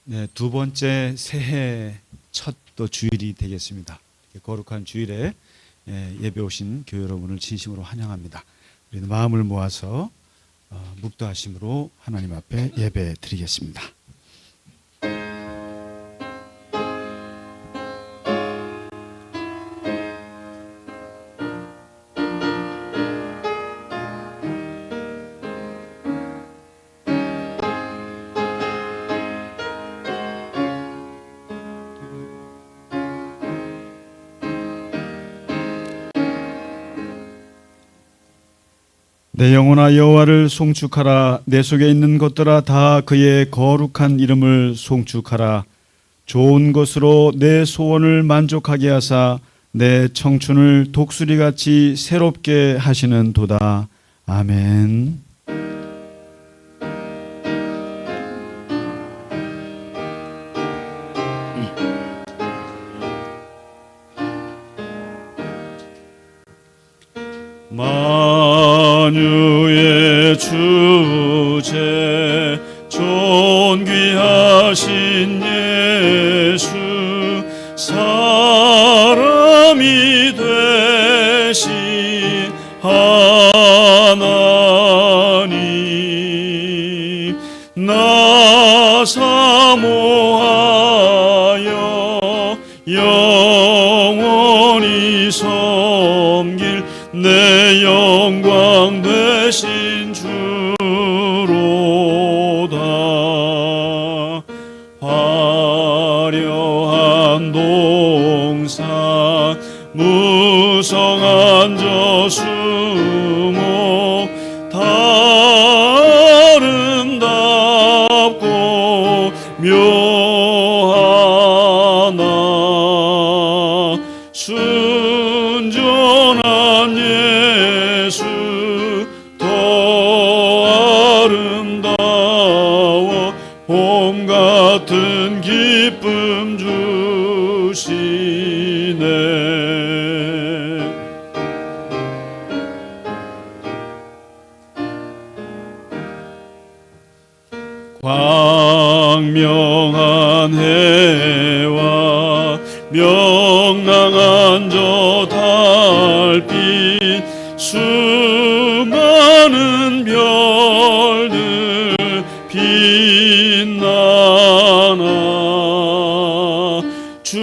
네, 두 번째 새해 첫 또 주일이 되겠습니다. 거룩한 주일에 예배 오신 교회 여러분을 진심으로 환영합니다. 우리는 마음을 모아서 묵도하심으로 하나님 앞에 예배 드리겠습니다. 내 영혼아 여호와를 송축하라. 내 속에 있는 것들아 다 그의 거룩한 이름을 송축하라. 좋은 것으로 내 소원을 만족하게 하사 내 청춘을 독수리같이 새롭게 하시는 도다. 아멘. 만유의 주제 존귀하신 예수 사람이 되신 하나님 나 사모하여 영원히 섬길 내 영광 되신 주로다. 화려한 동산 무성한 저수목 다 아름답고 묘하나 순전한 예수 더 아름다워 봄 같은 기쁨 주시네. 광명한 해와 명랑한 저 달빛 수많은 별들 빛나나 주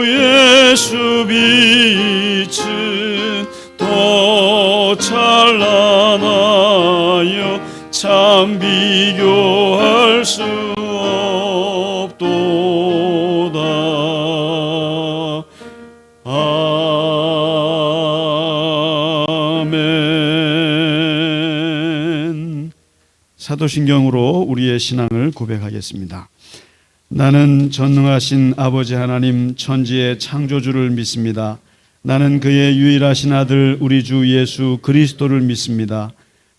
예수 빛은 더 찬란하여 참 비교할 수 없도다. 아멘. 사도신경으로 우리의 신앙을 고백하겠습니다. 나는 전능하신 아버지 하나님 천지의 창조주를 믿습니다. 나는 그의 유일하신 아들 우리 주 예수 그리스도를 믿습니다.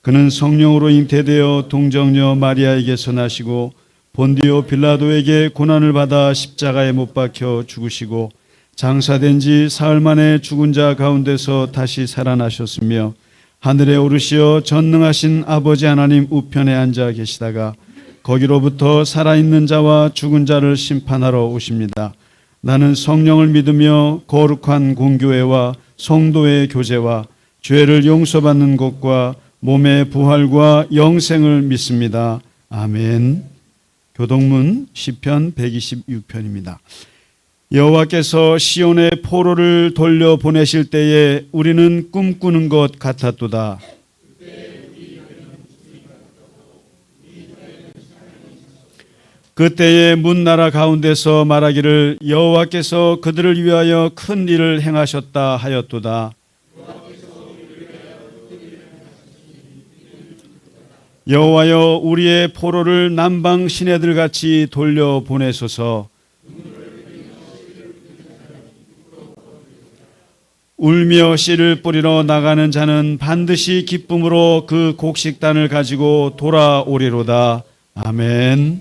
그는 성령으로 잉태되어 동정녀 마리아에게서 나시고 본디오 빌라도에게 고난을 받아 십자가에 못 박혀 죽으시고 장사된 지 사흘 만에 죽은 자 가운데서 다시 살아나셨으며 하늘에 오르시어 전능하신 아버지 하나님 우편에 앉아 계시다가 거기로부터 살아있는 자와 죽은 자를 심판하러 오십니다. 나는 성령을 믿으며 거룩한 공교회와 성도의 교제와 죄를 용서받는 것과 몸의 부활과 영생을 믿습니다. 아멘. 교동문 시편 126편입니다. 여호와께서 시온의 포로를 돌려보내실 때에 우리는 꿈꾸는 것 같았도다. 그때에 문나라 가운데서 말하기를 여호와께서 그들을 위하여 큰 일을 행하셨다 하였도다. 여호와여 우리의 포로를 남방 시내들같이 돌려보내소서. 울며 씨를 뿌리러 나가는 자는 반드시 기쁨으로 그 곡식단을 가지고 돌아오리로다. 아멘.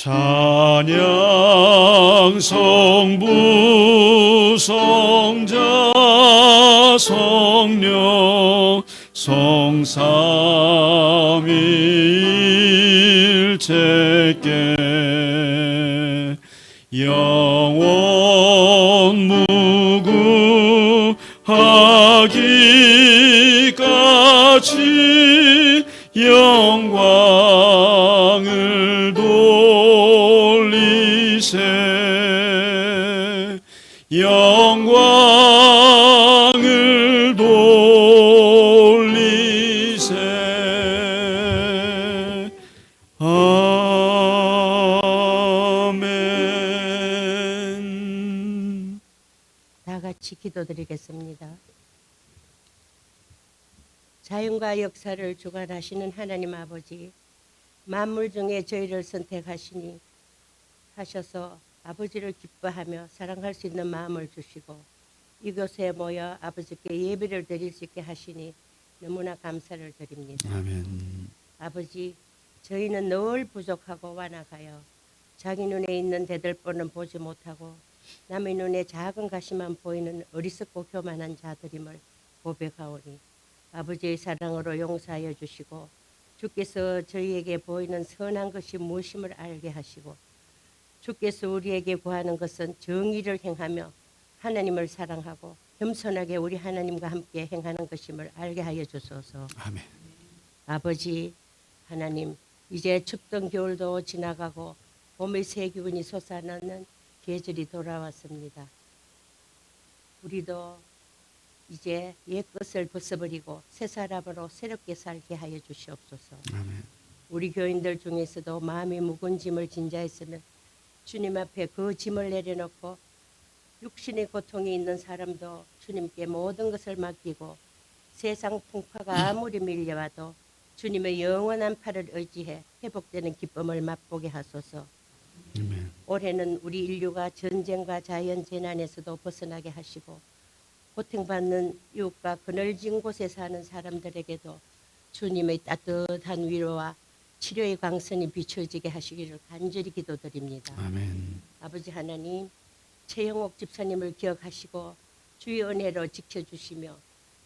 찬양 성부 성자 성령 성삼위일체께 영원 무구하기까지 영광을 돌리세 영광을 돌리세 아멘. 다 같이 기도드리겠습니다. 자연과 역사를 주관하시는 하나님 아버지, 만물 중에 저희를 선택하시니 하셔서 아버지를 기뻐하며 사랑할 수 있는 마음을 주시고 이곳에 모여 아버지께 예배를 드릴 수 있게 하시니 너무나 감사를 드립니다. 아멘. 아버지, 저희는 늘 부족하고 완악하여 자기 눈에 있는 대들보는 보지 못하고 남의 눈에 작은 가시만 보이는 어리석고 교만한 자들임을 고백하오니 아버지의 사랑으로 용서하여 주시고 주께서 저희에게 보이는 선한 것이 무엇임을 알게 하시고 주께서 우리에게 구하는 것은 정의를 행하며 하나님을 사랑하고 겸손하게 우리 하나님과 함께 행하는 것임을 알게 하여 주소서. 아멘. 아버지 하나님, 이제 춥던 겨울도 지나가고 봄의 새 기운이 솟아나는 계절이 돌아왔습니다. 우리도 이제 옛것을 벗어버리고 새 사람으로 새롭게 살게 하여 주시옵소서. 아멘. 우리 교인들 중에서도 마음이 무거운 짐을 진 자 있으면 주님 앞에 그 짐을 내려놓고 육신의 고통이 있는 사람도 주님께 모든 것을 맡기고 세상 풍파가 아무리 밀려와도 주님의 영원한 팔을 의지해 회복되는 기쁨을 맛보게 하소서. 아멘. 올해는 우리 인류가 전쟁과 자연재난에서도 벗어나게 하시고 고통받는 이웃과 그늘진 곳에 사는 사람들에게도 주님의 따뜻한 위로와 치료의 광선이 비춰지게 하시기를 간절히 기도드립니다. 아멘. 아버지 하나님, 최영옥 집사님을 기억하시고 주의 은혜로 지켜주시며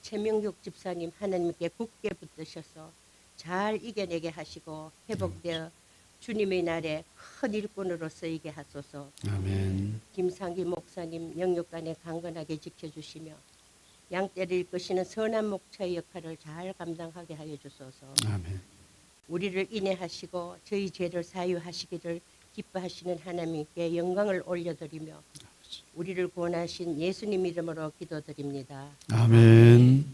최명육 집사님 하나님께 굳게 붙드셔서 잘 이겨내게 하시고 회복되어 주님의 날에 큰 일꾼으로 쓰이게 하소서. 아멘. 김상기 목사님 영육간에 강건하게 지켜주시며 양떼를 이끄시는 선한 목자의 역할을 잘 감당하게 하여 주소서. 아멘. 우리를 인내하시고 저희 죄를 사유하시기를 기뻐하시는 하나님께 영광을 올려드리며 우리를 구원하신 예수님 이름으로 기도드립니다. 아멘.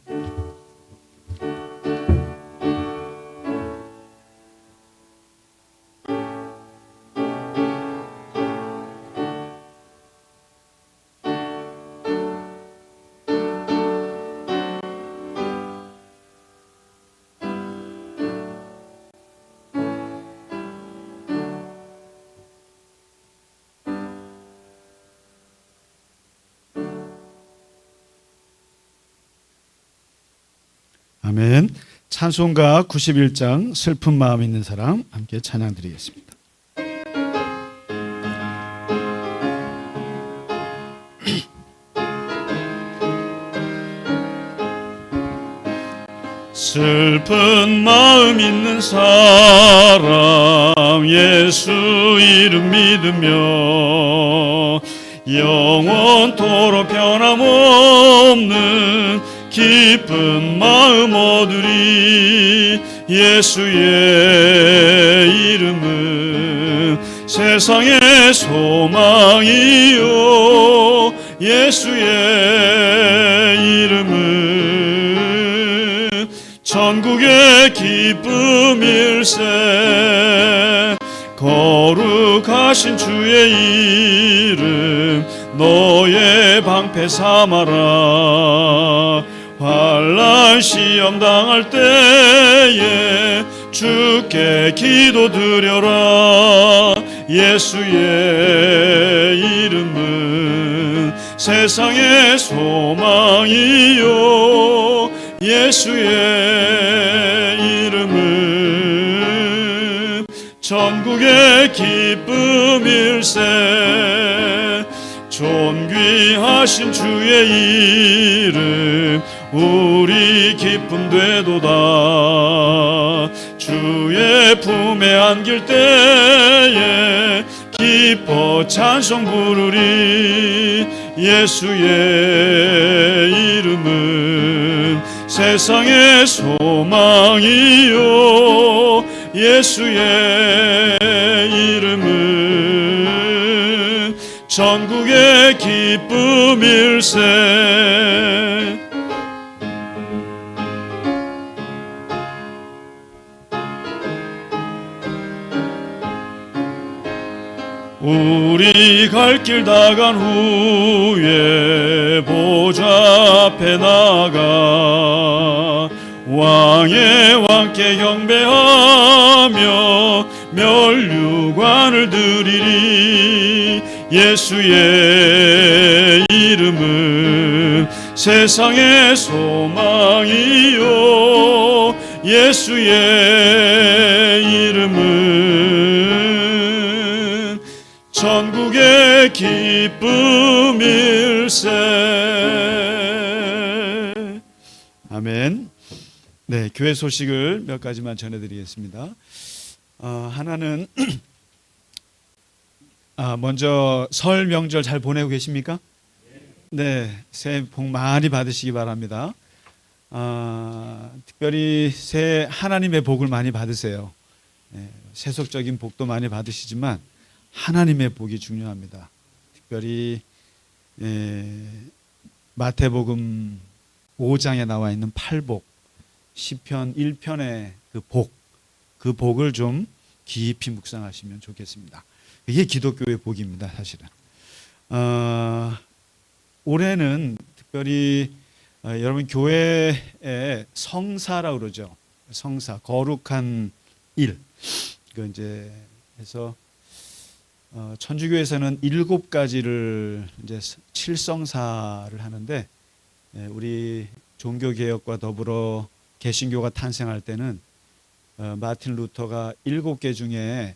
아멘. 찬송가 91장 슬픈 마음 있는 사람 함께 찬양 드리겠습니다. 슬픈 마음 있는 사람 예수 이름 믿으며 영원토록 변함없는 기쁜 마음 얻으리. 예수의 이름은 세상의 소망이요 예수의 이름은 천국의 기쁨일세. 거룩하신 주의 이름 너의 방패 삼아라. 환난 시험 당할 때에 주께 기도드려라. 예수의 이름은 세상의 소망이요 예수의 이름은 전국의 기쁨일세. 존귀하신 주의 이름 우리 기쁨 되도다. 주의 품에 안길 때에 기뻐 찬송 부르리. 예수의 이름은 세상의 소망이요. 예수의 이름은 전국의 기쁨일세. 우리 갈 길 다 간 후에 보좌 앞에 나가 왕의 왕께 경배하며 면류관을 드리리. 예수의 이름은 세상의 소망이요. 예수의 이름은 전국의 기쁨일세. 아멘. 네, 교회 소식을 몇 가지만 전해드리겠습니다. 하나는 먼저 설 명절 잘 보내고 계십니까? 네, 새해 복 많이 받으시기 바랍니다. 특별히 새해 하나님의 복을 많이 받으세요. 세속적인 복도 많이 받으시지만 하나님의 복이 중요합니다. 특별히 마태복음 5장에 나와 있는 팔복, 시편 1편의 그 복을 좀 깊이 묵상하시면 좋겠습니다. 이게 기독교의 복입니다, 사실은. 올해는 특별히 여러분 교회에 성사라고 그러죠. 성사, 거룩한 일. 그 이제 해서 천주교에서는 7가지를 이제 칠성사를 하는데, 우리 종교개혁과 더불어 개신교가 탄생할 때는 마틴 루터가 7개 중에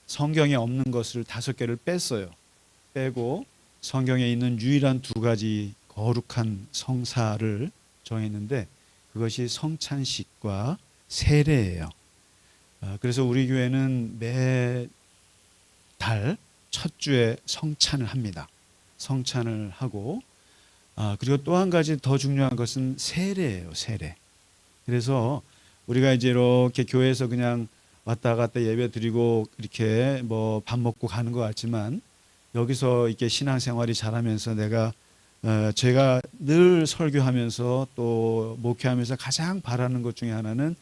성경에 없는 것을 5개를 뺐어요. 빼고 성경에 있는 유일한 2가지 거룩한 성사를 정했는데, 그것이 성찬식과 세례예요. 그래서 우리 교회는 매달 첫 주에 성찬을 합니다. 성찬을 하고, 그리고 또 한 가지 더 중요한 것은 세례예요, 세례. 그래서 우리가 이제 이렇게 교회에서 그냥 왔다 갔다 예배 드리고 이렇게 뭐 밥 먹고 가는 것 같지만, 여기서 이렇게 신앙생활이 자라면서 제가 늘 설교하면서 또 목회하면서 가장 바라는 것 중에 하나는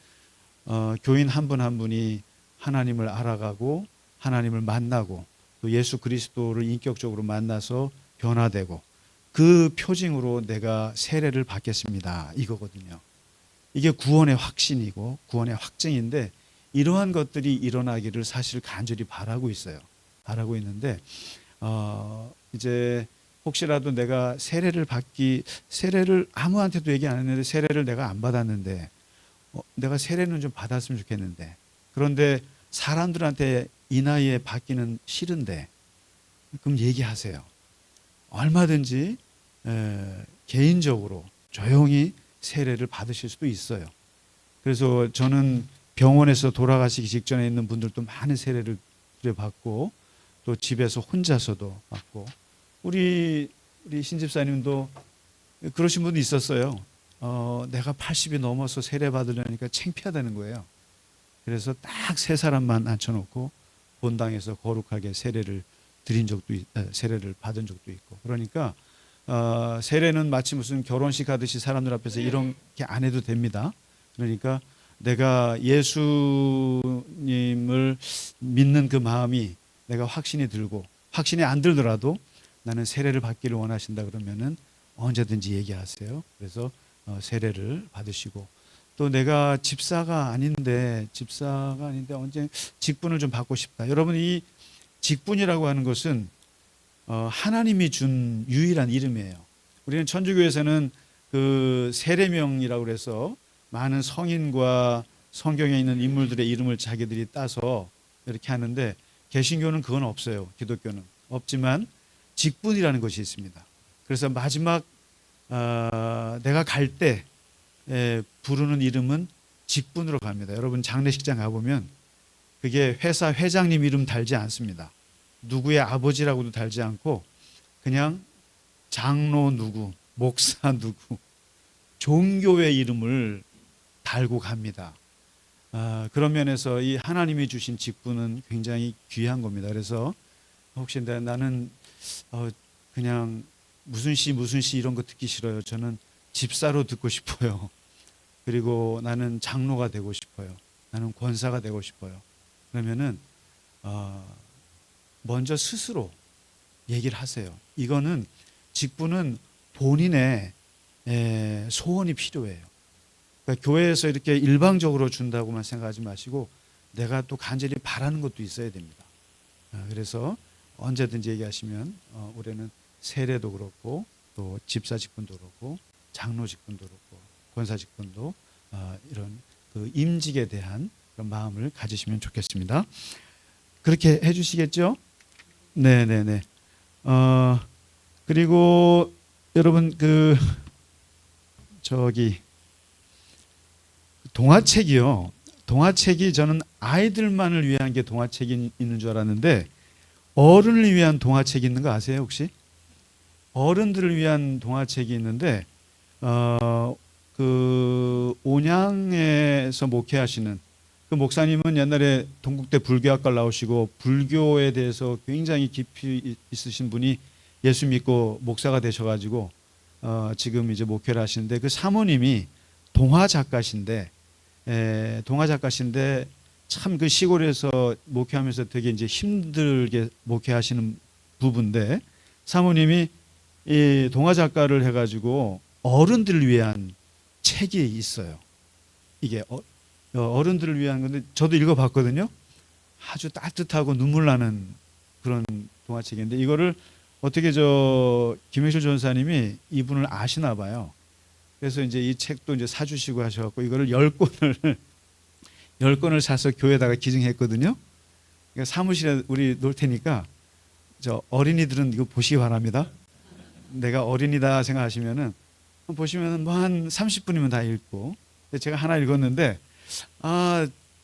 교인 한 분 한 분이 하나님을 알아가고 하나님을 만나고 또 예수 그리스도를 인격적으로 만나서 변화되고 그 표징으로 내가 세례를 받겠습니다, 이거거든요. 이게 구원의 확신이고 구원의 확증인데, 이러한 것들이 일어나기를 사실 간절히 바라고 있어요. 바라고 있는데 이제 혹시라도 내가 세례를 아무한테도 얘기 안 했는데 세례를 내가 안 받았는데, 내가 세례는 좀 받았으면 좋겠는데, 그런데 사람들한테 이 나이에 받기는 싫은데, 그럼 얘기하세요. 얼마든지 개인적으로 조용히 세례를 받으실 수도 있어요. 그래서 저는 병원에서 돌아가시기 직전에 있는 분들도 많은 세례를 받고, 또 집에서 혼자서도 받고, 우리 신집사님도 그러신 분도 있었어요. 내가 80이 넘어서 세례 받으려니까 창피하다는 거예요. 그래서 딱 3사람만 앉혀놓고 본당에서 거룩하게 세례를 받은 적도 있고. 그러니까 세례는 마치 무슨 결혼식 하듯이 사람들 앞에서 이렇게 안 해도 됩니다. 그러니까 내가 예수님을 믿는 그 마음이 내가 확신이 들고, 확신이 안 들더라도 나는 세례를 받기를 원하신다 그러면은 언제든지 얘기하세요. 그래서 세례를 받으시고, 또 내가 집사가 아닌데 언제 직분을 좀 받고 싶다. 여러분, 이 직분이라고 하는 것은 하나님이 준 유일한 이름이에요. 우리는 천주교에서는 그 세례명이라고 해서 많은 성인과 성경에 있는 인물들의 이름을 자기들이 따서 이렇게 하는데 개신교는 그건 없어요. 기독교는 없지만 직분이라는 것이 있습니다. 그래서 마지막 내가 갈 때 부르는 이름은 직분으로 갑니다. 여러분 장례식장 가보면 그게 회사 회장님 이름 달지 않습니다. 누구의 아버지라고도 달지 않고 그냥 장로 누구, 목사 누구, 종교의 이름을 달고 갑니다. 그런 면에서 이 하나님이 주신 직분은 굉장히 귀한 겁니다. 그래서 혹시 나는 그냥 무슨 씨 이런 거 듣기 싫어요. 저는 집사로 듣고 싶어요. 그리고 나는 장로가 되고 싶어요. 나는 권사가 되고 싶어요. 그러면은 먼저 스스로 얘기를 하세요. 이거는 직분은 본인의 소원이 필요해요. 그러니까 교회에서 이렇게 일방적으로 준다고만 생각하지 마시고 내가 또 간절히 바라는 것도 있어야 됩니다. 그래서 언제든지 얘기하시면 올해는 세례도 그렇고 또 집사 직분도 그렇고 장로 직분도 그렇고 권사 직분도 이런 그 임직에 대한 그런 마음을 가지시면 좋겠습니다. 그렇게 해주시겠죠? 네네네. 그리고 여러분 동화책이요. 동화책이 저는 아이들만을 위한 게 동화책이 있는 줄 알았는데 어른을 위한 동화책이 있는 거 아세요 혹시? 어른들을 위한 동화책이 있는데 그 온양에서 목회하시는 그 목사님은 옛날에 동국대 불교학과를 나오시고 불교에 대해서 굉장히 깊이 있으신 분이 예수 믿고 목사가 되셔가지고 지금 이제 목회를 하시는데 그 사모님이 동화 작가신데 참 그 시골에서 목회하면서 되게 이제 힘들게 목회하시는 부부인데 사모님이 이 동화 작가를 해가지고 어른들을 위한 책이 있어요. 이게 어른들을 위한 건데 저도 읽어봤거든요. 아주 따뜻하고 눈물 나는 그런 동화책인데 이거를 어떻게 김혜실 전사님이 이분을 아시나 봐요. 그래서 이제 이 책도 이제 사주시고 하셔갖고 이거를 10권을 사서 교회에다가 기증했거든요. 그러니까 사무실에 우리 놓을 테니까 어린이들은 이거 보시기 바랍니다. 내가 어린이다 생각하시면은 보시면은 뭐 한 30분이면 다 읽고. 근데 제가 하나 읽었는데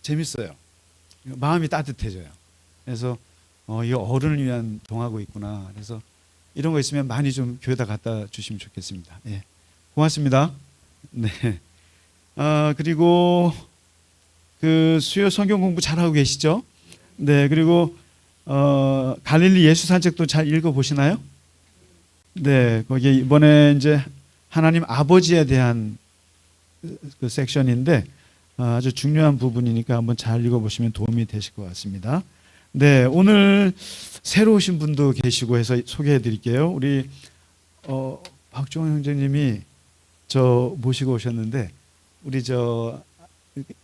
재밌어요. 마음이 따뜻해져요. 그래서 이 어른을 위한 동화고 있구나. 그래서 이런 거 있으면 많이 좀 교회에다 갖다 주시면 좋겠습니다. 예. 고맙습니다. 네. 그리고 그 수요 성경 공부 잘하고 계시죠? 네. 그리고 갈릴리 예수 산책도 잘 읽어 보시나요? 네. 거기 이번에 이제 하나님 아버지에 대한 그 섹션인데 아주 중요한 부분이니까 한번 잘 읽어 보시면 도움이 되실 것 같습니다. 네. 오늘 새로 오신 분도 계시고 해서 소개해 드릴게요. 우리 박종원 형제님이 모시고 오셨는데 우리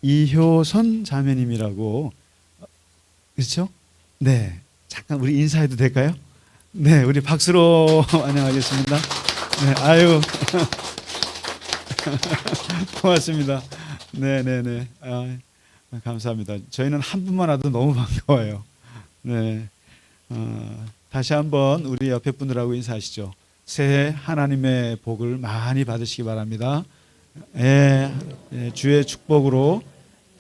이효선 자매님이라고 그렇죠? 네, 잠깐 우리 인사해도 될까요? 네, 우리 박수로 안녕하겠습니다. 네, 아유 고맙습니다. 네네네. 감사합니다. 저희는 한 분만 와도 너무 반가워요. 네, 다시 한번 우리 옆에 분들하고 인사하시죠. 새해 하나님의 복을 많이 받으시기 바랍니다. 주의 축복으로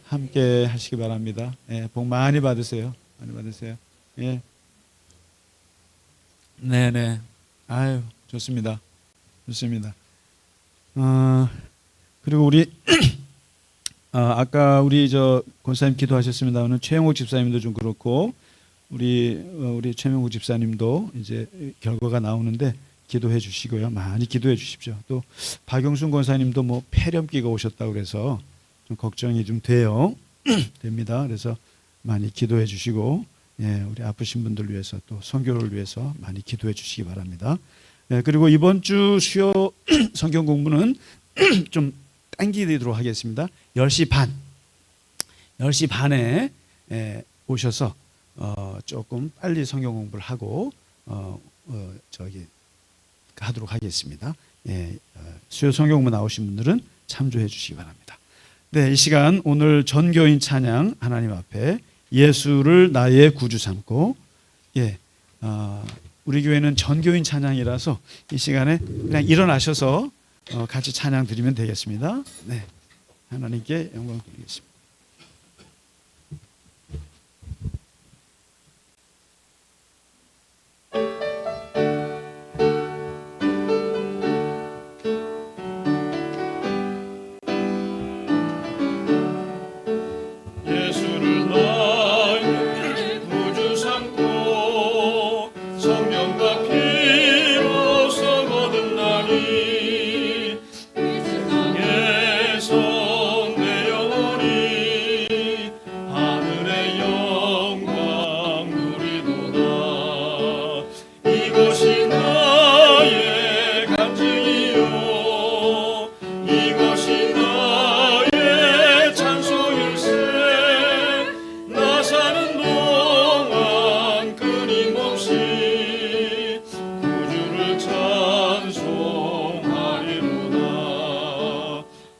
함께 하시기 바랍니다. 복 많이 받으세요. 많이 받으세요. 네네. 아유, 좋습니다. 좋습니다. 그리고 우리 아까 우리 권사님 기도하셨습니다는 최영욱 집사님도 좀 그렇고 우리 최명욱 집사님도 이제 결과가 나오는데 기도해 주시고요. 많이 기도해 주십시오. 또 박영순 권사님도 뭐 폐렴기가 오셨다고 그래서 좀 걱정이 좀 됩니다. 그래서 많이 기도해 주시고 우리 아프신 분들 위해서 또 선교를 위해서 많이 기도해 주시기 바랍니다. 그리고 이번 주 수요 성경 공부는 좀 당기도록 하겠습니다. 10시 반에 오셔서 조금 빨리 성경 공부를 하고 하도록 하겠습니다. 수요 성경 공부 나오신 분들은 참조해 주시기 바랍니다. 네, 이 시간 오늘 전교인 찬양 하나님 앞에 예수를 나의 구주 삼고 우리 교회는 전교인 찬양이라서 이 시간에 그냥 일어나셔서 같이 찬양 드리면 되겠습니다. 네, 하나님께 영광 드리겠습니다. 예수를 나의 구주 삼고 성령과 피로써 거듭 나니 이 세상에서 내 영혼이 하늘의 영광 누리도다. 이것이 나의 간증이요 이것이 나의 찬송일세. 나 사는 동안 끊임없이 구주를 찬송하리로다.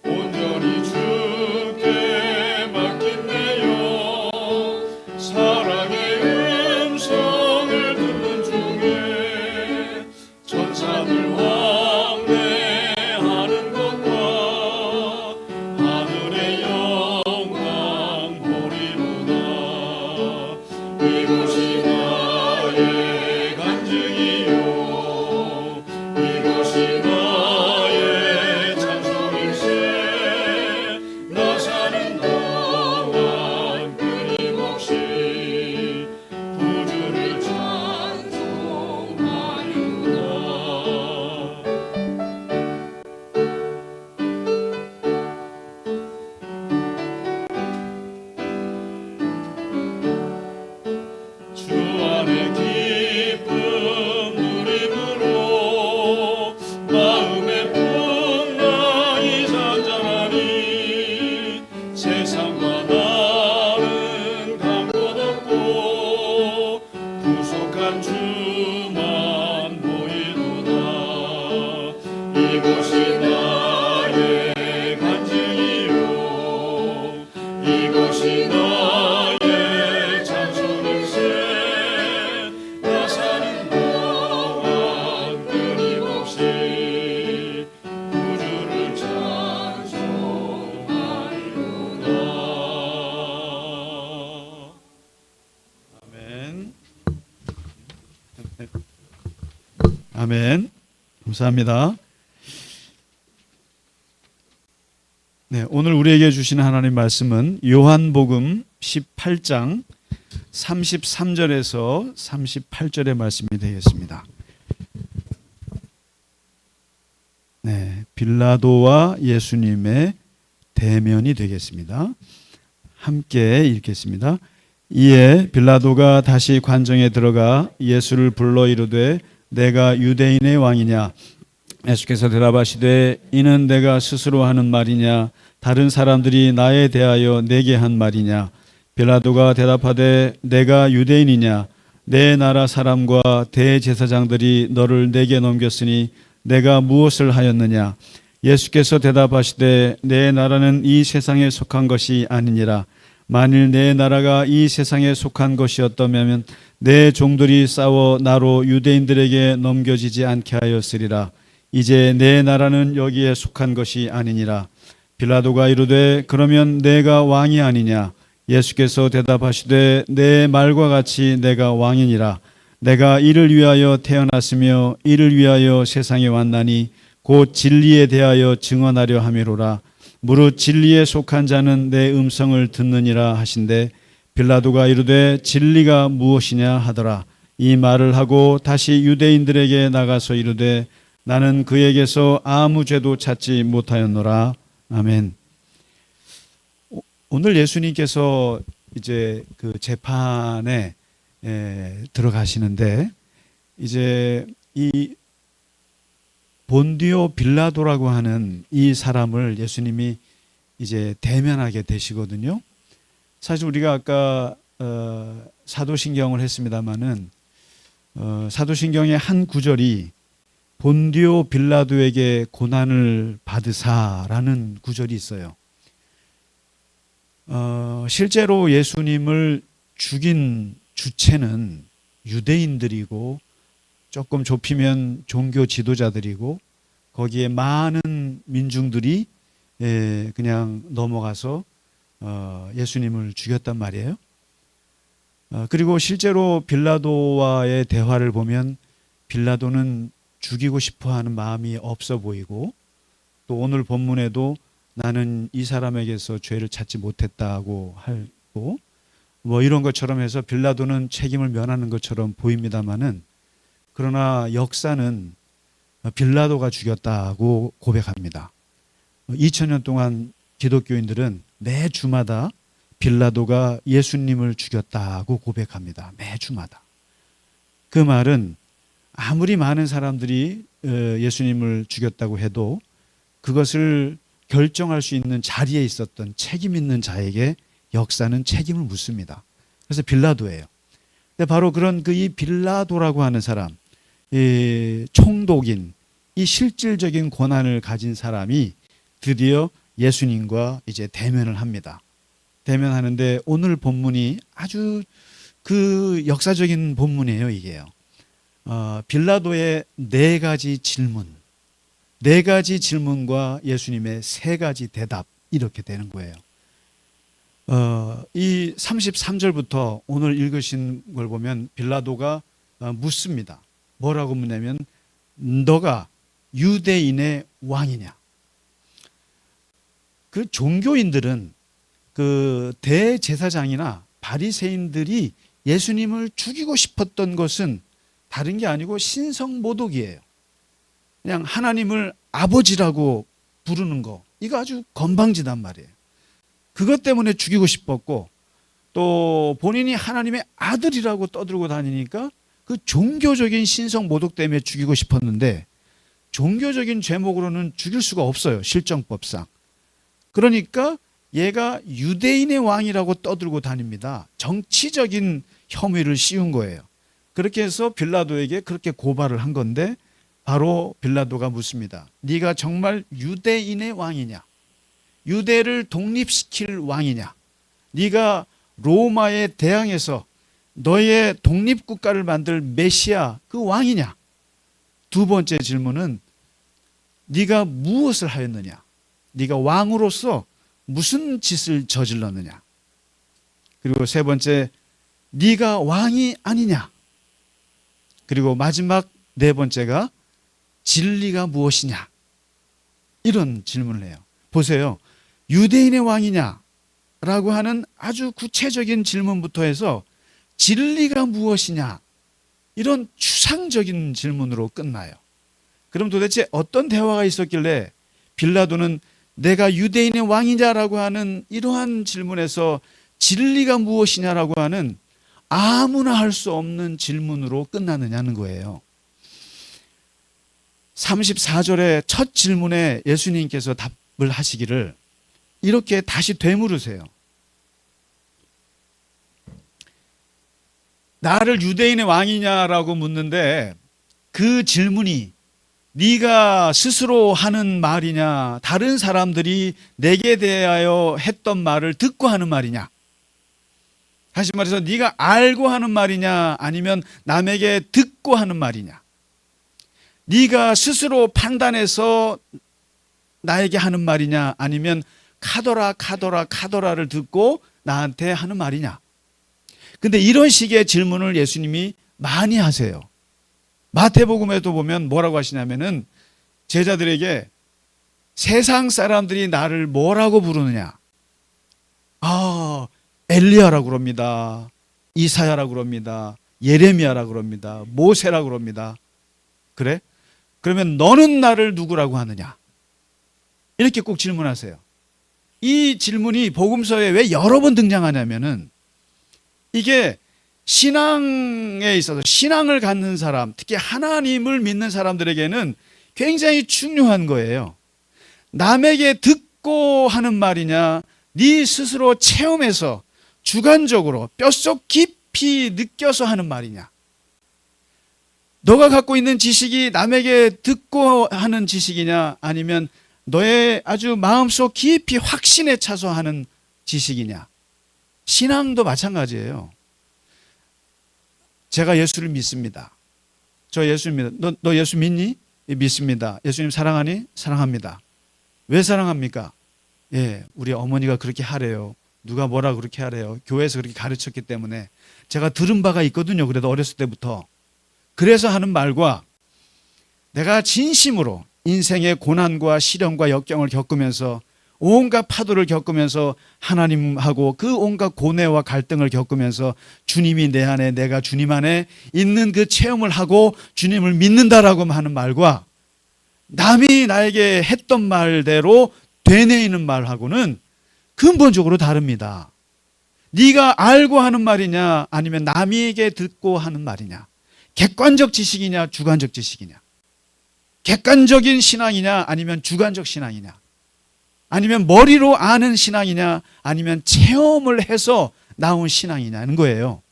온전히 주께 맡긴 내 영 사랑의 음성을 듣는 중에 천사들 왕래하는 것과 하늘의 영광 보리로다. 이것이 나의 간증이요 이것이 나의 찬송일세. 나 사는 동안 끊임없이 구주를 찬송하리로다. 주 안에 기쁨 누림으로 마음의 풍랑이 잔잔하니 세상과 나는 간 곳 없고 구속한 주만 보이도다. 이것이 나의 간증이요 이것이 나의 찬송일세. 나 사는 동안 끊임없이 구주를 찬송하리로다. 아멘. 아멘. 감사합니다. 네, 오늘 우리에게 주시는 하나님 말씀은 요한복음 18장 33절에서 38절의 말씀이 되겠습니다. 네, 빌라도와 예수님의 대면이 되겠습니다. 함께 읽겠습니다. 이에 빌라도가 다시 관정에 들어가 예수를 불러 이르되 내가 유대인의 왕이냐. 예수께서 대답하시되 이는 내가 스스로 하는 말이냐 다른 사람들이 나에 대하여 내게 한 말이냐. 빌라도가 대답하되 내가 유대인이냐. 내 나라 사람과 대제사장들이 너를 내게 넘겼으니 내가 무엇을 하였느냐. 예수께서 대답하시되 내 나라는 이 세상에 속한 것이 아니니라. 만일 내 나라가 이 세상에 속한 것이었다면 내 종들이 싸워 나로 유대인들에게 넘겨지지 않게 하였으리라. 이제 내 나라는 여기에 속한 것이 아니니라. 빌라도가 이르되 그러면 내가 왕이 아니냐. 예수께서 대답하시되 내 말과 같이 내가 왕이니라. 내가 이를 위하여 태어났으며 이를 위하여 세상에 왔나니 곧 진리에 대하여 증언하려 함이로라. 무릇 진리에 속한 자는 내 음성을 듣느니라 하신대 빌라도가 이르되 진리가 무엇이냐 하더라. 이 말을 하고 다시 유대인들에게 나가서 이르되 나는 그에게서 아무 죄도 찾지 못하였노라. 아멘. 오늘 예수님께서 이제 그 재판에 들어가시는데 이제 이 본디오 빌라도라고 하는 이 사람을 예수님이 이제 대면하게 되시거든요. 사실 우리가 아까 사도신경을 했습니다마는 사도신경의 한 구절이 본디오 빌라도에게 고난을 받으사라는 구절이 있어요. 실제로 예수님을 죽인 주체는 유대인들이고 조금 좁히면 종교 지도자들이고 거기에 많은 민중들이 그냥 넘어가서 예수님을 죽였단 말이에요. 그리고 실제로 빌라도와의 대화를 보면 빌라도는 죽이고 싶어하는 마음이 없어 보이고 또 오늘 본문에도 나는 이 사람에게서 죄를 찾지 못했다고 하고 뭐 이런 것처럼 해서 빌라도는 책임을 면하는 것처럼 보입니다마는 그러나 역사는 빌라도가 죽였다고 고백합니다. 2000년 동안 기독교인들은 매 주마다 빌라도가 예수님을 죽였다고 고백합니다. 매 주마다. 그 말은 아무리 많은 사람들이 예수님을 죽였다고 해도 그것을 결정할 수 있는 자리에 있었던 책임 있는 자에게 역사는 책임을 묻습니다. 그래서 빌라도예요. 근데 바로 그런 이 빌라도라고 하는 사람, 이 총독인, 이 실질적인 권한을 가진 사람이 드디어 예수님과 이제 대면을 합니다. 대면하는데 오늘 본문이 아주 그 역사적인 본문이에요, 이게요. 빌라도의 네 가지 질문과 예수님의 세 가지 대답, 이렇게 되는 거예요. 이 33절부터 오늘 읽으신 걸 보면 빌라도가 묻습니다. 뭐라고 묻냐면 너가 유대인의 왕이냐? 그 종교인들은 그 대제사장이나 바리새인들이 예수님을 죽이고 싶었던 것은 다른 게 아니고 신성모독이에요. 그냥 하나님을 아버지라고 부르는 거, 이거 아주 건방지단 말이에요. 그것 때문에 죽이고 싶었고 또 본인이 하나님의 아들이라고 떠들고 다니니까 그 종교적인 신성모독 때문에 죽이고 싶었는데 종교적인 죄목으로는 죽일 수가 없어요, 실정법상. 그러니까 얘가 유대인의 왕이라고 떠들고 다닙니다. 정치적인 혐의를 씌운 거예요. 그렇게 해서 빌라도에게 그렇게 고발을 한 건데 바로 빌라도가 묻습니다. 네가 정말 유대인의 왕이냐? 유대를 독립시킬 왕이냐? 네가 로마에 대항해서 너의 독립국가를 만들 메시아 그 왕이냐? 두 번째 질문은 네가 무엇을 하였느냐? 네가 왕으로서 무슨 짓을 저질렀느냐? 그리고 세 번째, 네가 왕이 아니냐? 그리고 마지막 네 번째가 진리가 무엇이냐? 이런 질문을 해요. 보세요. 유대인의 왕이냐라고 하는 아주 구체적인 질문부터 해서 진리가 무엇이냐? 이런 추상적인 질문으로 끝나요. 그럼 도대체 어떤 대화가 있었길래 빌라도는 내가 유대인의 왕이냐라고 하는 이러한 질문에서 진리가 무엇이냐라고 하는 아무나 할 수 없는 질문으로 끝나느냐는 거예요. 34절의 첫 질문에 예수님께서 답을 하시기를 이렇게 다시 되물으세요. 나를 유대인의 왕이냐라고 묻는데 그 질문이 네가 스스로 하는 말이냐, 다른 사람들이 내게 대하여 했던 말을 듣고 하는 말이냐, 다시 말해서 네가 알고 하는 말이냐 아니면 남에게 듣고 하는 말이냐, 네가 스스로 판단해서 나에게 하는 말이냐 아니면 카더라를 듣고 나한테 하는 말이냐. 근데 이런 식의 질문을 예수님이 많이 하세요. 마태복음에도 보면 뭐라고 하시냐면은 제자들에게 세상 사람들이 나를 뭐라고 부르느냐? 엘리야라고 그럽니다. 이사야라고 그럽니다. 예레미야라고 그럽니다. 모세라고 그럽니다. 그래? 그러면 너는 나를 누구라고 하느냐? 이렇게 꼭 질문하세요. 이 질문이 복음서에 왜 여러 번 등장하냐면은 이게 신앙에 있어서 신앙을 갖는 사람, 특히 하나님을 믿는 사람들에게는 굉장히 중요한 거예요. 남에게 듣고 하는 말이냐, 네 스스로 체험해서 주관적으로 뼛속 깊이 느껴서 하는 말이냐. 너가 갖고 있는 지식이 남에게 듣고 하는 지식이냐 아니면 너의 아주 마음속 깊이 확신에 차서 하는 지식이냐? 신앙도 마찬가지예요. 제가 예수를 믿습니다. 저 예수 믿어. 너 예수 믿니? 믿습니다. 예수님 사랑하니? 사랑합니다. 왜 사랑합니까? 예, 우리 어머니가 그렇게 하래요. 누가 뭐라 그렇게 하래요. 교회에서 그렇게 가르쳤기 때문에 제가 들은 바가 있거든요. 그래도 어렸을 때부터. 그래서 하는 말과 내가 진심으로 인생의 고난과 시련과 역경을 겪으면서 온갖 파도를 겪으면서 하나님하고 그 온갖 고뇌와 갈등을 겪으면서 주님이 내 안에 내가 주님 안에 있는 그 체험을 하고 주님을 믿는다라고 하는 말과 남이 나에게 했던 말대로 되뇌이는 말하고는 근본적으로 다릅니다. 네가 알고 하는 말이냐 아니면 남에게 듣고 하는 말이냐, 객관적 지식이냐 주관적 지식이냐, 객관적인 신앙이냐 아니면 주관적 신앙이냐, 아니면 머리로 아는 신앙이냐 아니면 체험을 해서 나온 신앙이냐는 거예요.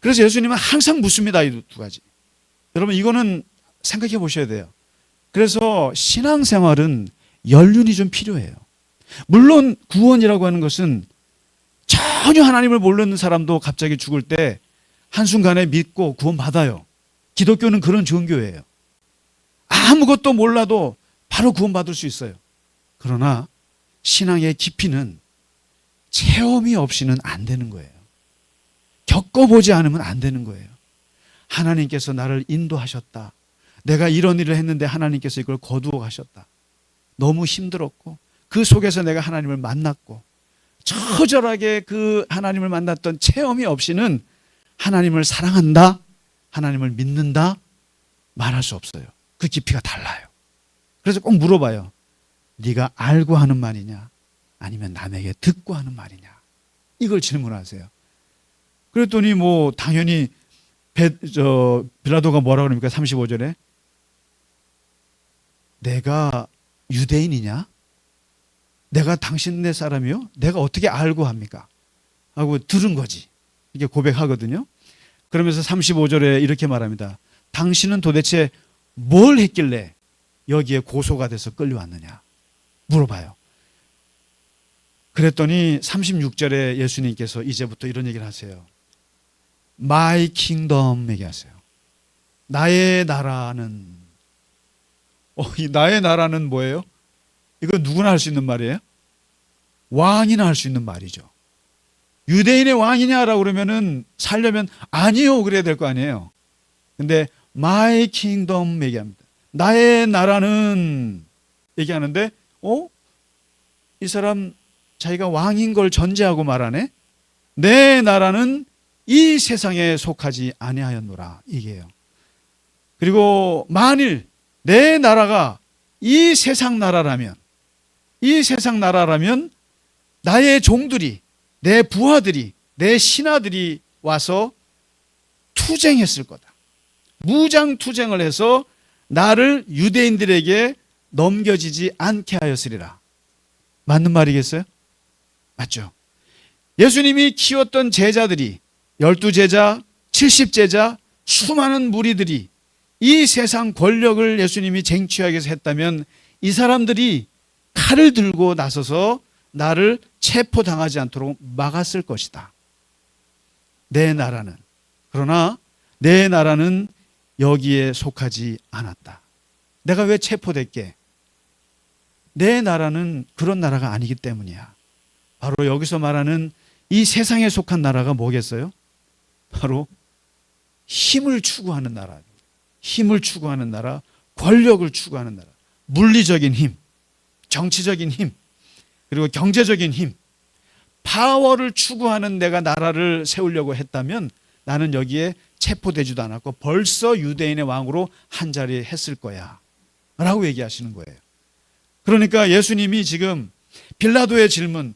그래서 예수님은 항상 묻습니다. 이 두 가지. 여러분 이거는 생각해 보셔야 돼요. 그래서 신앙생활은 연륜이 좀 필요해요. 물론 구원이라고 하는 것은 전혀 하나님을 모르는 사람도 갑자기 죽을 때 한순간에 믿고 구원받아요. 기독교는 그런 종교예요. 아무것도 몰라도 바로 구원받을 수 있어요. 그러나 신앙의 깊이는 체험이 없이는 안 되는 거예요. 겪어보지 않으면 안 되는 거예요. 하나님께서 나를 인도하셨다. 내가 이런 일을 했는데 하나님께서 이걸 거두어 가셨다. 너무 힘들었고 그 속에서 내가 하나님을 만났고 처절하게 그 하나님을 만났던 체험이 없이는 하나님을 사랑한다, 하나님을 믿는다 말할 수 없어요. 그 깊이가 달라요. 그래서 꼭 물어봐요. 네가 알고 하는 말이냐 아니면 남에게 듣고 하는 말이냐, 이걸 질문하세요. 그랬더니 뭐 당연히 빌라도가 뭐라 그럽니까? 35절에 내가 유대인이냐? 내가 당신네 사람이요? 내가 어떻게 알고 합니까? 하고 들은 거지. 이게 고백하거든요. 그러면서 35절에 이렇게 말합니다. 당신은 도대체 뭘 했길래 여기에 고소가 돼서 끌려왔느냐? 물어봐요. 그랬더니 36절에 예수님께서 이제부터 이런 얘기를 하세요. My kingdom 얘기하세요. 나의 나라는, 이 나의 나라는 뭐예요? 이거 누구나 할 수 있는 말이에요? 왕이나 할 수 있는 말이죠. 유대인의 왕이냐라고 그러면은 살려면 아니요 그래야 될 거 아니에요. 근데 My kingdom 얘기합니다. 나의 나라는 얘기하는데 이 사람 자기가 왕인 걸 전제하고 말하네. 내 나라는 이 세상에 속하지 아니하였노라 이게요. 그리고 만일 내 나라가 이 세상 나라라면 나의 종들이, 내 부하들이, 내 신하들이 와서 투쟁했을 거다. 무장 투쟁을 해서 나를 유대인들에게 넘겨지지 않게 하였으리라. 맞는 말이겠어요? 맞죠? 예수님이 키웠던 제자들이 12제자, 70제자, 수많은 무리들이 이 세상 권력을 예수님이 쟁취하기 위해서 했다면 이 사람들이 칼을 들고 나서서 나를 체포당하지 않도록 막았을 것이다. 내 나라는. 그러나 내 나라는 여기에 속하지 않았다. 내가 왜 체포됐게? 내 나라는 그런 나라가 아니기 때문이야. 바로 여기서 말하는 이 세상에 속한 나라가 뭐겠어요? 바로 힘을 추구하는 나라. 힘을 추구하는 나라, 권력을 추구하는 나라. 물리적인 힘, 정치적인 힘, 그리고 경제적인 힘, 파워를 추구하는 내가 나라를 세우려고 했다면 나는 여기에 체포되지도 않았고 벌써 유대인의 왕으로 한 자리 했을 거야 라고 얘기하시는 거예요. 그러니까 예수님이 지금 빌라도의 질문,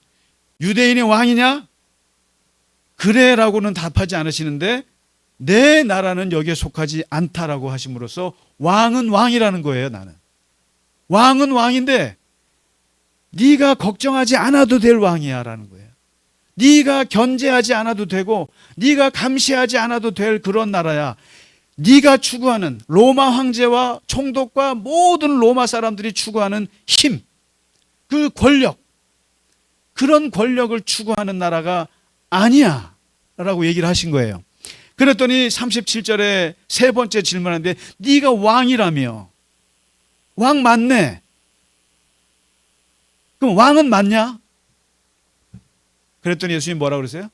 유대인의 왕이냐? 그래 라고는 답하지 않으시는데 내 나라는 여기에 속하지 않다라고 하심으로써 왕은 왕이라는 거예요. 나는 왕은 왕인데 네가 걱정하지 않아도 될 왕이야 라는 거예요. 네가 견제하지 않아도 되고 네가 감시하지 않아도 될 그런 나라야. 네가 추구하는 로마 황제와 총독과 모든 로마 사람들이 추구하는 힘, 그 권력, 그런 권력을 추구하는 나라가 아니야 라고 얘기를 하신 거예요. 그랬더니 37절에 세 번째 질문하는데 네가 왕이라며. 왕 맞네. 그럼 왕은 맞냐? 그랬더니 예수님 뭐라고 그러세요?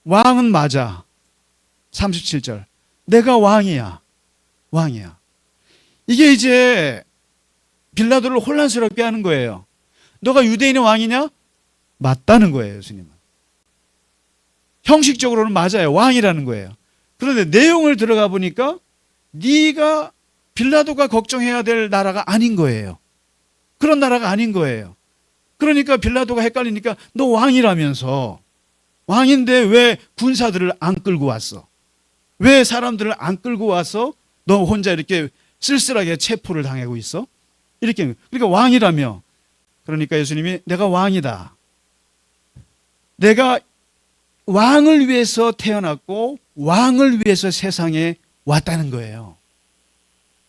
왕은 맞아. 37절. 내가 왕이야. 왕이야. 이게 이제 빌라도를 혼란스럽게 하는 거예요. 너가 유대인의 왕이냐? 맞다는 거예요, 예수님은. 형식적으로는 맞아요. 왕이라는 거예요. 그런데 내용을 들어가 보니까 네가 빌라도가 걱정해야 될 나라가 아닌 거예요. 그런 나라가 아닌 거예요. 그러니까 빌라도가 헷갈리니까 너 왕이라면서, 왕인데 왜 군사들을 안 끌고 왔어? 왜 사람들을 안 끌고 와서 너 혼자 이렇게 쓸쓸하게 체포를 당하고 있어? 이렇게. 그러니까 왕이라며. 그러니까 예수님이 내가 왕이다. 내가 왕을 위해서 태어났고 왕을 위해서 세상에 왔다는 거예요.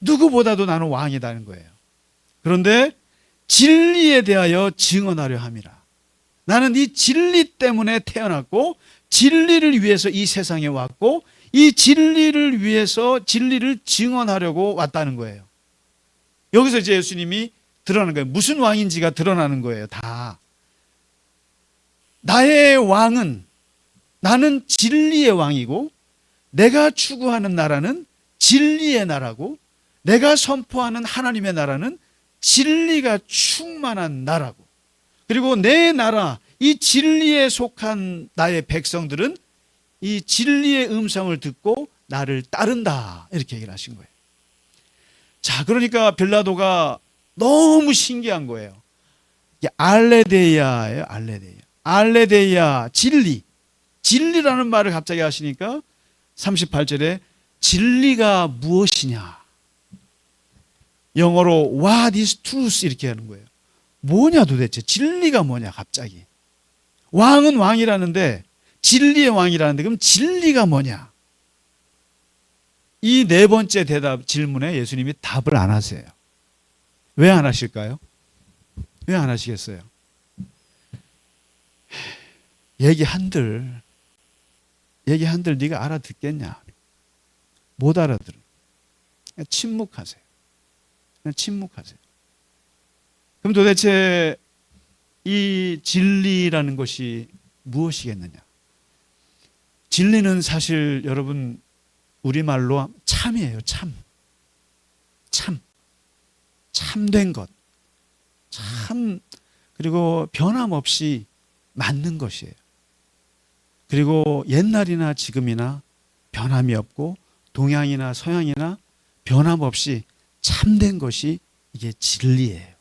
누구보다도 나는 왕이다는 거예요. 그런데 진리에 대하여 증언하려 함이라. 나는 이 진리 때문에 태어났고 진리를 위해서 이 세상에 왔고 이 진리를 위해서 진리를 증언하려고 왔다는 거예요. 여기서 이제 예수님이 드러나는 거예요. 무슨 왕인지가 드러나는 거예요. 다. 나의 왕은, 나는 진리의 왕이고 내가 추구하는 나라는 진리의 나라고 내가 선포하는 하나님의 나라는 진리가 충만한 나라고, 그리고 내 나라, 이 진리에 속한 나의 백성들은 이 진리의 음성을 듣고 나를 따른다. 이렇게 얘기를 하신 거예요. 자, 그러니까 빌라도가 너무 신기한 거예요. 이게 알레데이아예요. 알레데이아. 알레데이아, 진리. 진리라는 말을 갑자기 하시니까 38절에 진리가 무엇이냐. 영어로 What is truth 이렇게 하는 거예요. 뭐냐 도대체. 진리가 뭐냐 갑자기. 왕은 왕이라는데 진리의 왕이라는데 그럼 진리가 뭐냐. 이 네 번째 대답 질문에 예수님이 답을 안 하세요. 왜 안 하실까요? 왜 안 하시겠어요? 얘기한들 네가 알아듣겠냐? 못 알아들어. 그냥 침묵하세요. 그냥 침묵하세요. 그럼 도대체 이 진리라는 것이 무엇이겠느냐? 진리는 사실 여러분 우리말로 참이에요. 참. 참된 것. 참, 그리고 변함없이 맞는 것이에요. 그리고 옛날이나 지금이나 변함이 없고 동양이나 서양이나 변함없이 참된 것이 이게 진리예요.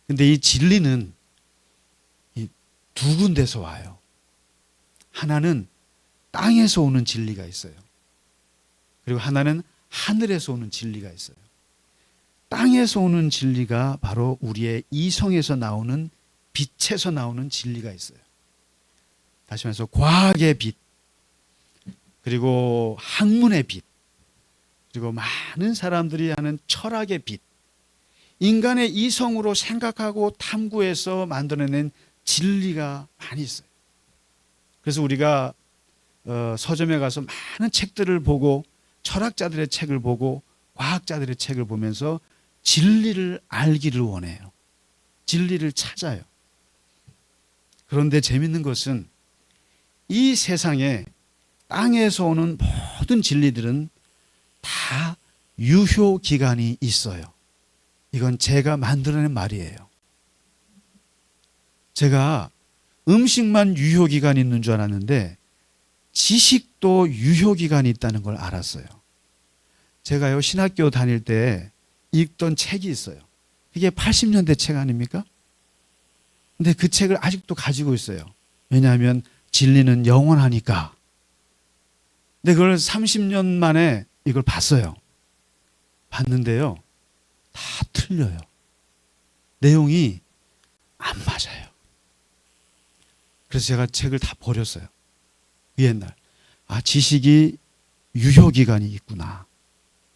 근데 이 진리는 이 두 군데서 와요. 하나는 땅에서 오는 진리가 있어요. 그리고 하나는 하늘에서 오는 진리가 있어요. 땅에서 오는 진리가 바로 우리의 이성에서 나오는 빛에서 나오는 진리가 있어요. 다시 말해서 과학의 빛, 그리고 학문의 빛, 그리고 많은 사람들이 하는 철학의 빛, 인간의 이성으로 생각하고 탐구해서 만들어낸 진리가 많이 있어요. 그래서 우리가 서점에 가서 많은 책들을 보고 철학자들의 책을 보고 과학자들의 책을 보면서 진리를 알기를 원해요. 진리를 찾아요. 그런데 재밌는 것은 이 세상에 땅에서 오는 모든 진리들은 다 유효기간이 있어요. 이건 제가 만들어낸 말이에요. 제가 음식만 유효기간이 있는 줄 알았는데 지식도 유효기간이 있다는 걸 알았어요. 제가요 신학교 다닐 때 읽던 책이 있어요. 이게 80년대 책 아닙니까? 근데 그 책을 아직도 가지고 있어요. 왜냐하면 진리는 영원하니까. 근데 그걸 30년 만에 이걸 봤어요. 봤는데요. 다 틀려요. 내용이 안 맞아요. 그래서 제가 책을 다 버렸어요. 그 옛날. 아, 지식이 유효기간이 있구나.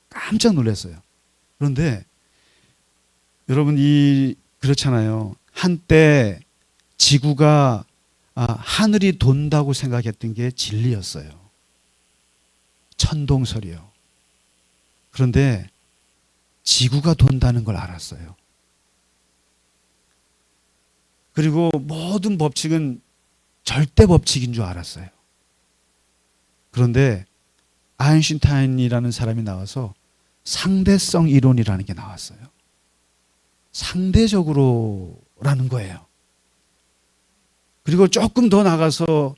깜짝 놀랐어요. 그런데 여러분 그렇잖아요. 한때 지구가 하늘이 돈다고 생각했던 게 진리였어요. 천동설이요. 그런데 지구가 돈다는 걸 알았어요. 그리고 모든 법칙은 절대 법칙인 줄 알았어요. 그런데 아인슈타인이라는 사람이 나와서 상대성 이론이라는 게 나왔어요. 상대적으로라는 거예요. 그리고 조금 더 나가서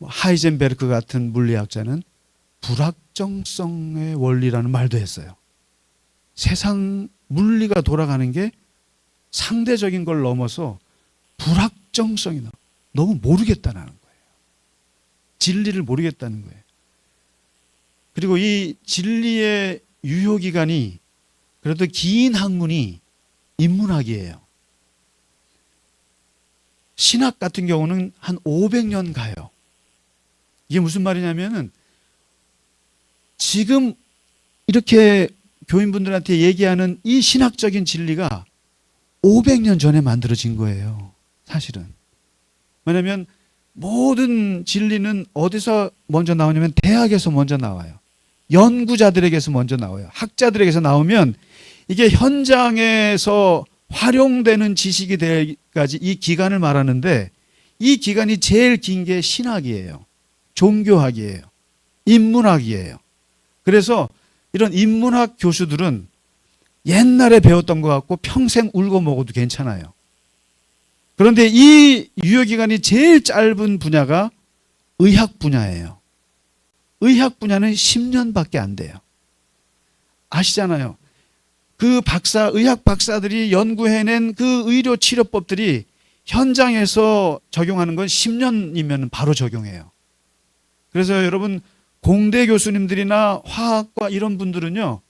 하이젠베르크 같은 물리학자는 불확정성의 원리라는 말도 했어요. 세상 물리가 돌아가는 게 상대적인 걸 넘어서 불확정성이 너무 모르겠다는 거예요. 진리를 모르겠다는 거예요. 그리고 이 진리의 유효기간이 그래도 긴 학문이 인문학이에요. 신학 같은 경우는 한 500년 가요. 이게 무슨 말이냐면은 지금 이렇게 교인분들한테 얘기하는 이 신학적인 진리가 500년 전에 만들어진 거예요. 사실은. 왜냐하면 모든 진리는 어디서 먼저 나오냐면 대학에서 먼저 나와요. 연구자들에게서 먼저 나와요. 학자들에게서 나오면 이게 현장에서 활용되는 지식이 될까지 이 기간을 말하는데 이 기간이 제일 긴 게 신학이에요. 종교학이에요. 인문학이에요. 그래서 이런 인문학 교수들은 옛날에 배웠던 것 같고 평생 울고 먹어도 괜찮아요. 그런데 이 유효기간이 제일 짧은 분야가 의학 분야예요. 의학 분야는 10년밖에 안 돼요. 아시잖아요. 그 의학 박사들이 연구해낸 그 의료 치료법들이 현장에서 적용하는 건 10년이면 바로 적용해요. 그래서 여러분 공대 교수님들이나 화학과 이런 분들은요,